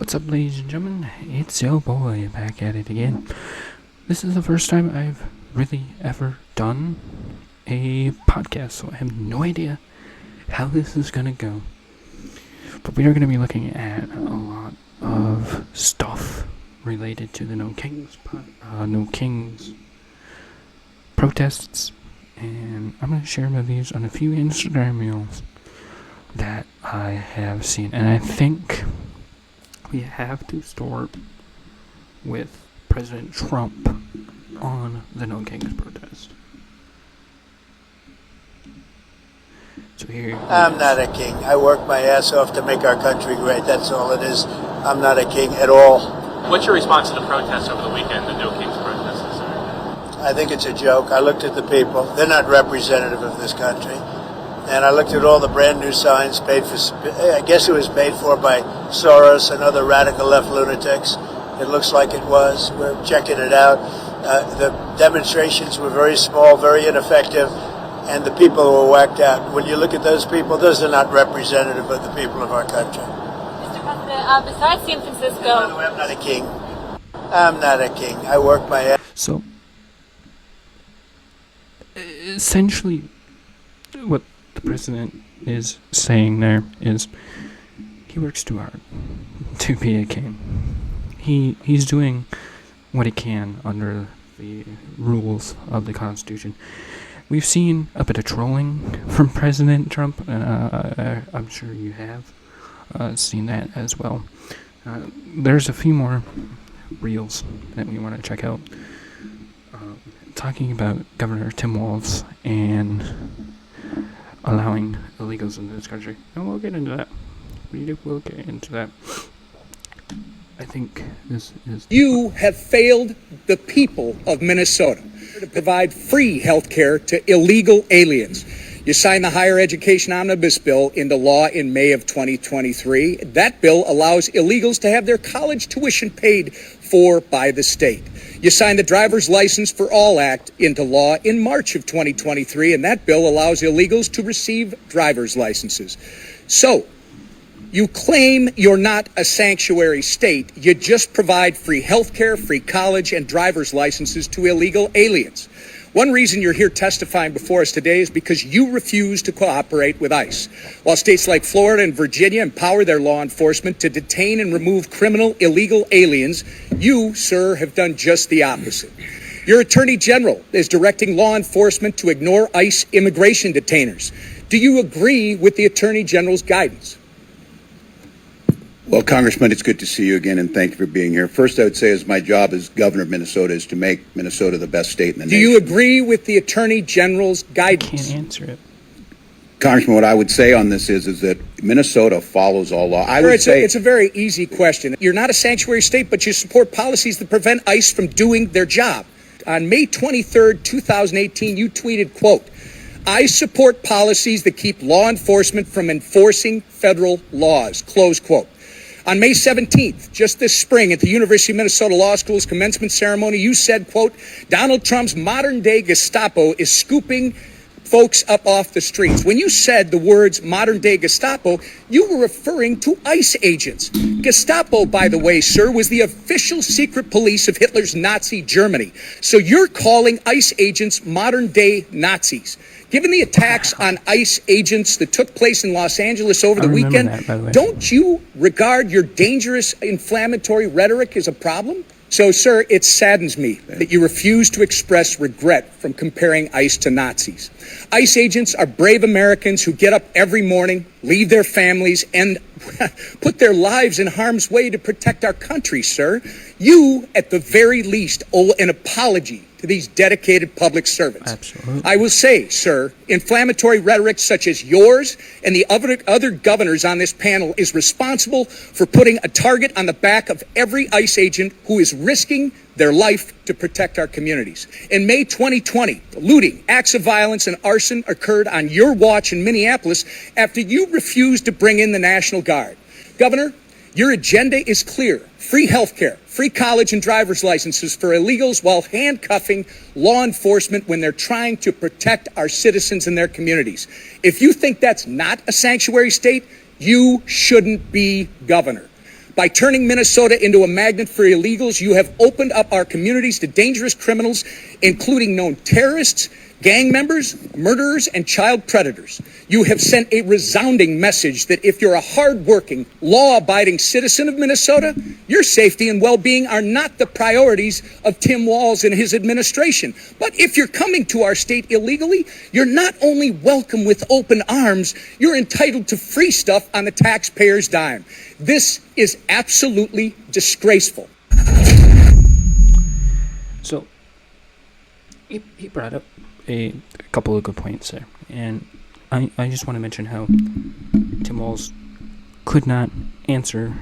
What's up, ladies and gentlemen? It's your boy back at it again. This is the first time I've really ever done a podcast, so I have no idea how this is gonna go. But we are gonna be looking at a lot of stuff related to the No Kings protests, and I'm gonna share my views on a few Instagram reels that I have seen, and I think we have to start with President Trump on the No Kings protest. So here I'm not a king. I work my ass off to make our country great. That's all it is. I'm not a king at all. What's your response to the protests over the weekend, the No Kings protests, sir? I think it's a joke. I looked at the people. They're not representative of this country. And I looked at all the brand new signs paid for, I guess it was paid for by Soros and other radical left lunatics. It looks like it was. We're checking it out. The demonstrations were very small, very ineffective, and the people were whacked out. When you look at those people, those are not representative of the people of our country. Mr. President, besides San Francisco... By the way, I'm not a king. I'm not a king. I work my ass. So, essentially, what the president is saying there is he works too hard to be a king. He's doing what he can under the rules of the Constitution. We've seen a bit of trolling from President Trump, and I'm sure you have seen that as well. There's a few more reels that we want to check out, talking about Governor Tim Walz and allowing illegals into this country. And we'll get into that. We will get into that. I think this is... You have failed the people of Minnesota to provide free health care to illegal aliens. You signed the Higher Education Omnibus Bill into law in May of 2023. That bill allows illegals to have their college tuition paid for by the state. You signed the Driver's License for All Act into law in March of 2023, and that bill allows illegals to receive driver's licenses. So, you claim you're not a sanctuary state. You just provide free health care, free college, and driver's licenses to illegal aliens. One reason you're here testifying before us today is because you refuse to cooperate with ICE. While states like Florida and Virginia empower their law enforcement to detain and remove criminal illegal aliens, you, sir, have done just the opposite. Your Attorney General is directing law enforcement to ignore ICE immigration detainers. Do you agree with the Attorney General's guidance? Well, Congressman, it's good to see you again, and thank you for being here. First, I would say as my job as governor of Minnesota is to make Minnesota the best state in the nation. Do you agree with the Attorney General's guidance? I can't answer it. Congressman, what I would say on this is that Minnesota follows all law. It's a very easy question. You're not a sanctuary state, but you support policies that prevent ICE from doing their job. On May 23rd, 2018, you tweeted, quote, "I support policies that keep law enforcement from enforcing federal laws," close quote. On May 17th, just this spring, at the University of Minnesota Law School's commencement ceremony, you said, quote, "Donald Trump's modern-day Gestapo is scooping folks up off the streets." When you said the words modern-day Gestapo, you were referring to ICE agents. Gestapo, by the way, sir, was the official secret police of Hitler's Nazi Germany. So you're calling ICE agents modern-day Nazis. Given the attacks on ICE agents that took place in Los Angeles over the weekend, don't you regard your dangerous inflammatory rhetoric as a problem? So, sir, it saddens me that you refuse to express regret from comparing ICE to Nazis. ICE agents are brave Americans who get up every morning, leave their families, and put their lives in harm's way to protect our country, sir. You, at the very least, owe an apology to these dedicated public servants. Absolutely. I will say, sir, inflammatory rhetoric such as yours and the other governors on this panel is responsible for putting a target on the back of every ICE agent who is risking their life to protect our communities. In May 2020, looting, acts of violence, and arson occurred on your watch in Minneapolis after you refused to bring in the National Guard. Governor, your agenda is clear. Free health care, free college and driver's licenses for illegals while handcuffing law enforcement when they're trying to protect our citizens and their communities. If you think that's not a sanctuary state, you shouldn't be governor. By turning Minnesota into a magnet for illegals, you have opened up our communities to dangerous criminals, including known terrorists, gang members, murderers, and child predators. You have sent a resounding message that if you're a hard-working, law-abiding citizen of Minnesota, your safety and well-being are not the priorities of Tim Walz and his administration. But if you're coming to our state illegally, you're not only welcome with open arms, you're entitled to free stuff on the taxpayer's dime. This is absolutely disgraceful. So, he brought up a couple of good points there, and I just want to mention how Tim Walz could not answer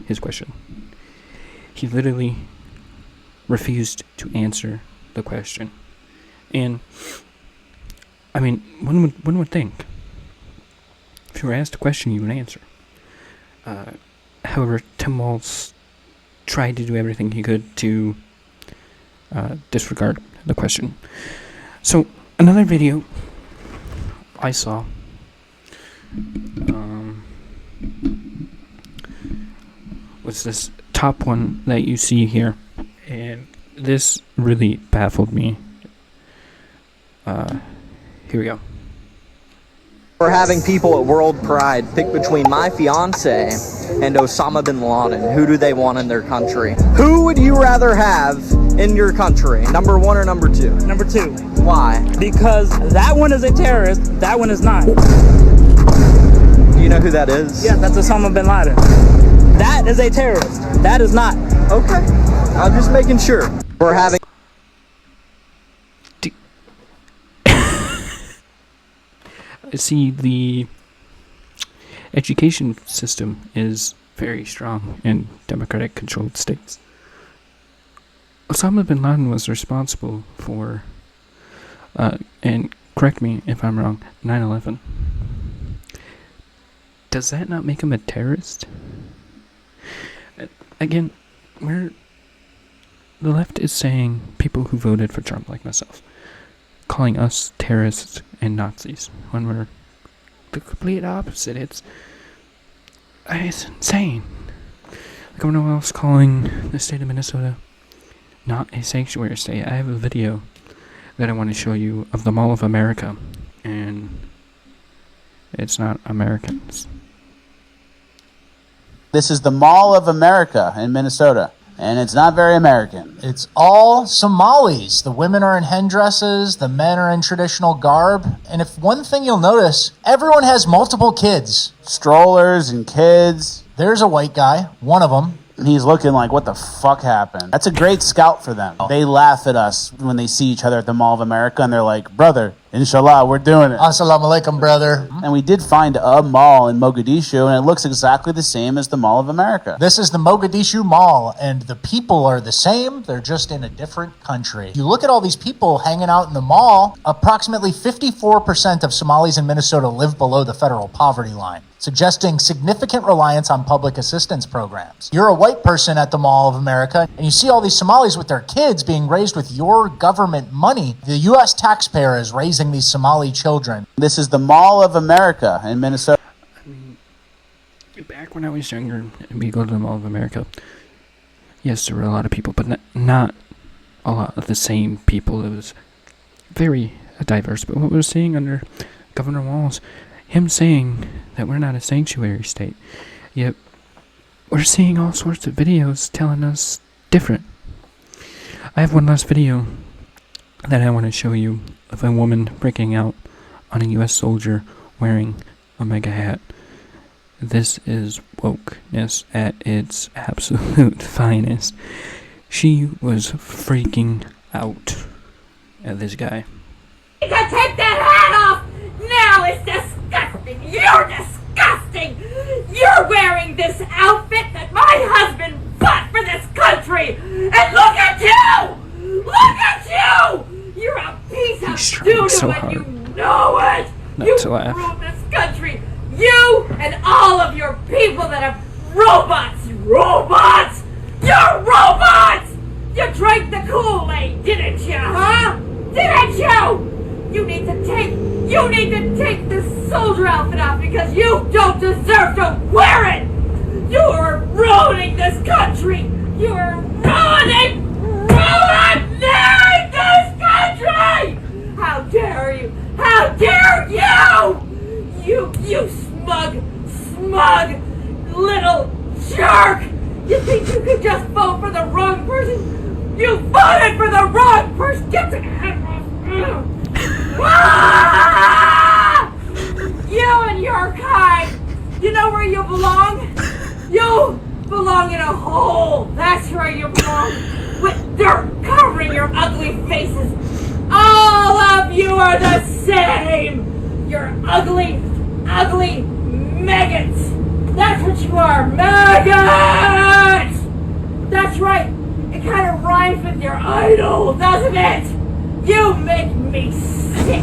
his question. He literally refused to answer the question. And I mean, one would think if you were asked a question, you would answer. However, Tim Walz tried to do everything he could to disregard the question. So, another video I saw was this top one that you see here, and this really baffled me. Here we go. We're having people at World Pride pick between my fiance and Osama bin Laden. Who do they want in their country? Who would you rather have in your country? Number one or number two? Number two. Why? Because that one is a terrorist, that one is not. Do you know who that is? Yeah, that's Osama bin Laden. That is a terrorist. That is not. Okay. I'm just making sure. We're having... See, the education system is very strong in democratic controlled states. Osama bin Laden was responsible for, and correct me if I'm wrong, 9/11. Does that not make him a terrorist? Again, the left is saying people who voted for Trump, like myself, calling us terrorists and Nazis when we're the complete opposite. It's insane. Like everyone else calling the state of Minnesota not a sanctuary state. I have a video that I want to show you of the Mall of America, and it's not Americans. This is the Mall of America in Minnesota, and it's not very American. It's all Somalis. The women are in headdresses, the men are in traditional garb. And if one thing you'll notice, everyone has multiple kids. Strollers and kids. There's a white guy, one of them. He's looking like, what the fuck happened? That's a great scout for them. They laugh at us when they see each other at the Mall of America, and they're like, brother, inshallah, we're doing it. Assalamu alaikum, brother. And we did find a mall in Mogadishu, and it looks exactly the same as the Mall of America. This is the Mogadishu Mall, and the people are the same. They're just in a different country. You look at all these people hanging out in the mall, approximately 54% of Somalis in Minnesota live below the federal poverty line, suggesting significant reliance on public assistance programs. You're a white person at the Mall of America, and you see all these Somalis with their kids being raised with your government money. The U.S. taxpayer is raising these Somali children. This is the Mall of America in Minnesota. I mean, back when I was younger and we go to the Mall of America, yes, there were a lot of people, but not a lot of the same people. It was very diverse. But what we're seeing under Governor Walz, him saying that we're not a sanctuary state, yet we're seeing all sorts of videos telling us different. I have one last video that I want to show you of a woman breaking out on a U.S. soldier wearing a mega hat. This is wokeness at its absolute finest. She was freaking out at this guy. You can take that hat off now. It's disgusting. You're disgusting. You're wearing this outfit that my husband bought for this country. And look at you. Look at you. You're a piece of doo-doo so and you hard know it. not You to laugh. ruined this country. You and all of your people that are robots. Robots. You're robots. You drank the Kool-Aid, didn't you, huh? Didn't you? You need to take this soldier outfit off because you don't deserve to wear it! You're a ruining this country! You are ruining this country! How dare you! How dare you! You smug little jerk! You think you could just vote for the wrong person? You voted for the wrong person! Get the heck off! Ah! You and your kind! You know where you belong? You belong in a hole! That's where you belong! With dirt covering your ugly faces! All of you are the same! You're ugly maggots! That's what you are! Maggots! That's right! It kind of rhymes with your idol, doesn't it? You make me sick!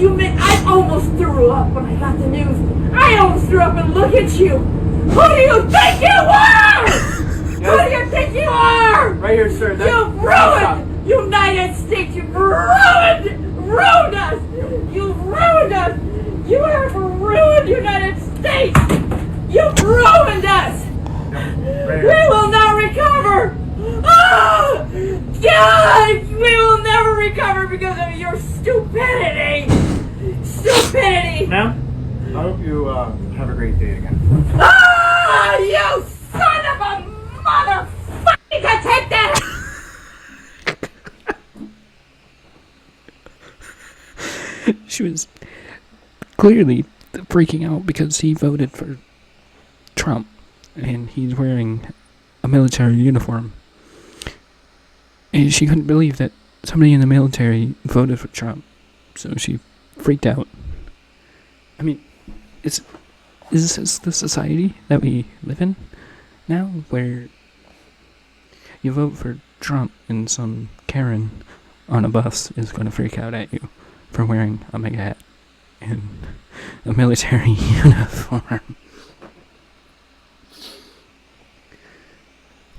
I almost threw up when I got the news! I almost threw up and look at you! Who do you think you are? Who do you think you are? Right here, sir. You've ruined United States! You've ruined us! You've ruined us! You have ruined United States! You've ruined us! We will not recover! Oh! God! We will never recover because of your stupidity! Stupidity! Ma'am, I hope you have a great day again. Ah! You son of a motherfucker! Take that! She was clearly freaking out because he voted for Trump and he's wearing a military uniform. And she couldn't believe that somebody in the military voted for Trump. So she freaked out. I mean, is this the society that we live in now, where you vote for Trump and some Karen on a bus is going to freak out at you for wearing a mega hat and a military uniform?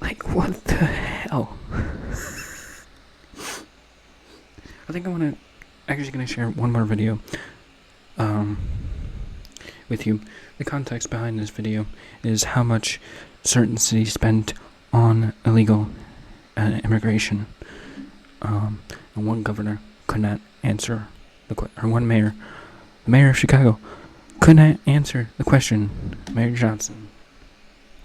Like, what the hell? I think I'm actually gonna share one more video with you. The context behind this video is how much certain cities spent on illegal immigration. And one governor could not answer or one mayor, the mayor of Chicago, could not answer the question. Mayor Johnson.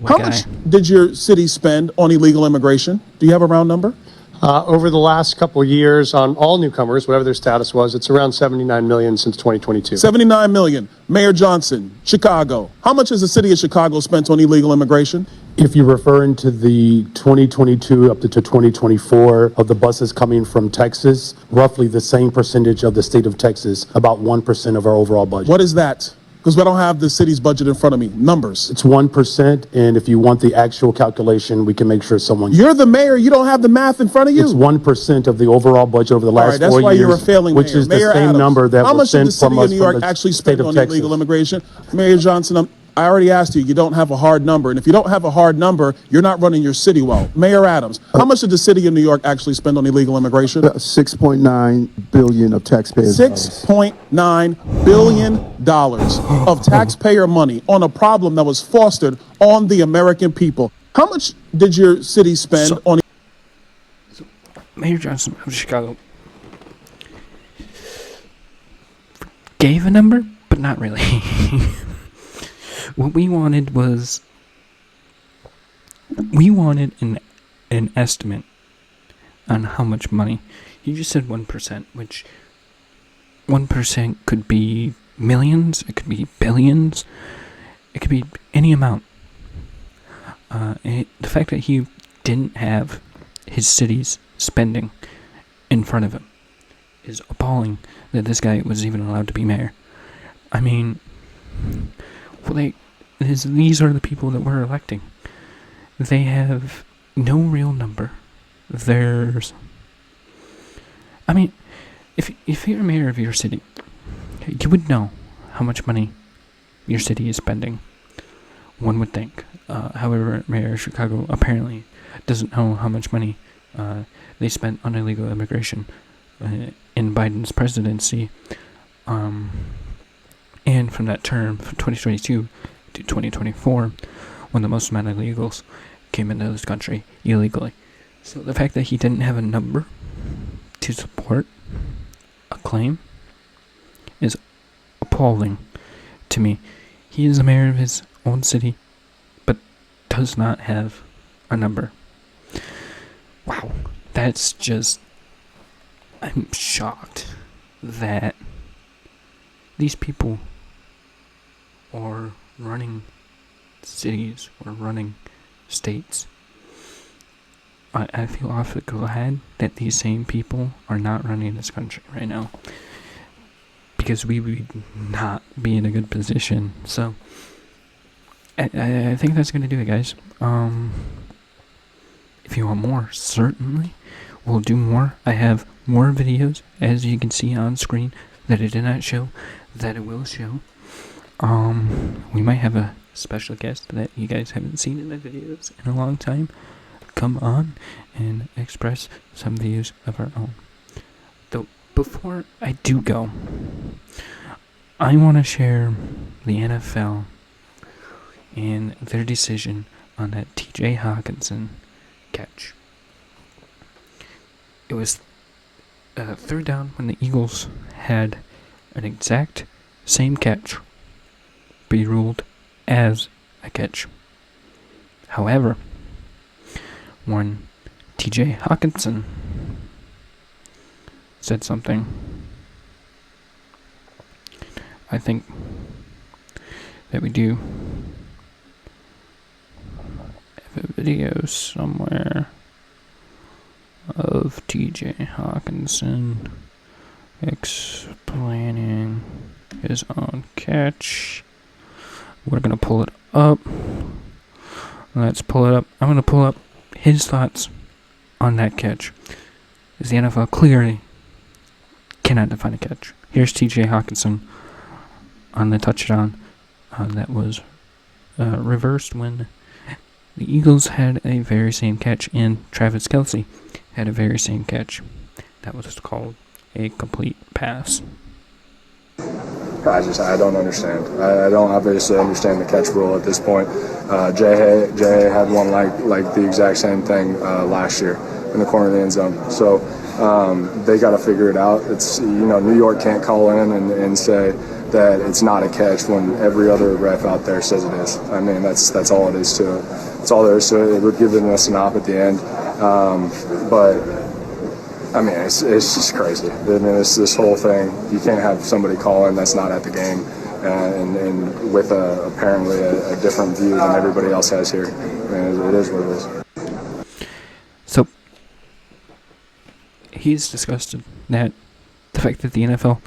How much did your city spend on illegal immigration? Do you have a round number? Over the last couple of years on all newcomers, whatever their status was, it's around $79 million since 2022. $79 million. Mayor Johnson, Chicago. How much has the city of Chicago spent on illegal immigration? If you're referring to the 2022 up to 2024 of the buses coming from Texas, roughly the same percentage of the state of Texas, about 1% of our overall budget. What is that? Because we don't have the city's budget in front of me. Numbers. It's 1%, and if you want the actual calculation, we can make sure someone... You're the mayor. You don't have the math in front of you? It's 1% of the overall budget over the last 4 years. That's why you're a failing mayor. Which is Mayor the same Adams, number that was sent from us New York actually spent on illegal immigration? Mayor Johnson, I already asked you, you don't have a hard number. And if you don't have a hard number, you're not running your city well. Mayor Adams, how much did the city of New York actually spend on illegal immigration? $6.9 billion of taxpayers. $6.9 billion of taxpayer money on a problem that was fostered on the American people. How much did your city spend on... Mayor Johnson of Chicago gave a number, but not really. What we wanted was, an estimate on how much money. You just said 1%, which 1% could be millions, it could be billions, it could be any amount. The fact that he didn't have his city's spending in front of him is appalling, that this guy was even allowed to be mayor. I mean, well, these are the people that we're electing. They have no real number. I mean, if you're mayor of your city, you would know how much money your city is spending. One would think. However, Mayor of Chicago apparently doesn't know how much money they spent on illegal immigration in Biden's presidency. And from that term, from 2022 to 2024, when the most amount of illegals came into this country illegally. So the fact that he didn't have a number to support a claim is appalling to me. He is the mayor of his own city, but does not have a number. Wow, that's just... I'm shocked that these people are running cities or running states. I feel awfully glad that these same people are not running this country right now, because we would not be in a good position. So I think that's gonna do it, guys. If you want more, certainly we'll do more. I have more videos, as you can see on screen, that I did not show, that I will show. We might have a special guest that you guys haven't seen in the videos in a long time come on and express some views of our own. Though before I do go, I want to share the NFL and their decision on that TJ Hockenson catch. It was third down when the Eagles had an exact same catch be ruled as a catch. However, when TJ Hockenson said something, I think that we do have a video somewhere of TJ Hockenson explaining his own catch. We're gonna pull it up. Let's pull it up. I'm gonna pull up his thoughts on that catch, as the NFL clearly cannot define a catch. Here's TJ Hockenson on the touchdown that was reversed when the Eagles had a very same catch, and Travis Kelce had a very same catch. That was called a complete pass. I don't understand. I don't obviously understand the catch rule at this point. Jay had one like the exact same thing last year in the corner of the end zone. So they got to figure it out. It's, New York can't call in and say that it's not a catch when every other ref out there says it is. I mean, that's all it is to it. That's all there is to it. It would give them a stop at the end. But I mean, it's just crazy. I mean, this whole thing. You can't have somebody call in that's not at the game, and with apparently a different view than everybody else has here. I mean, it is what it is. So he's disgusted that the fact that the NFL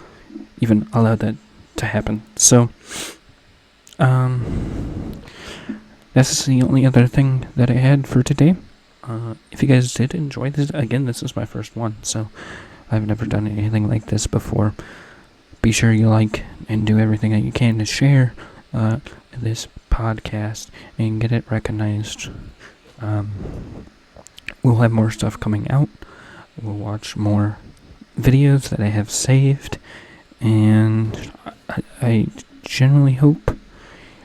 even allowed that to happen. So that's the only other thing that I had for today. If you guys did enjoy this, again, this is my first one, so I've never done anything like this before. Be sure you like and do everything that you can to share this podcast and get it recognized. We'll have more stuff coming out. We'll watch more videos that I have saved, and I generally hope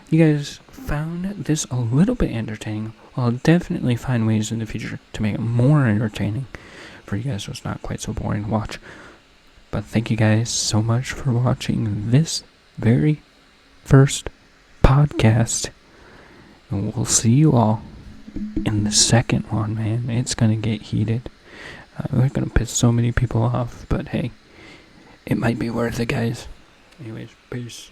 you guys found this a little bit entertaining. I'll definitely find ways in the future to make it more entertaining for you guys so it's not quite so boring to watch. But thank you guys so much for watching this very first podcast. And we'll see you all in the second one, man. It's gonna get heated. We're gonna piss so many people off, but hey, it might be worth it, guys. Anyways, peace.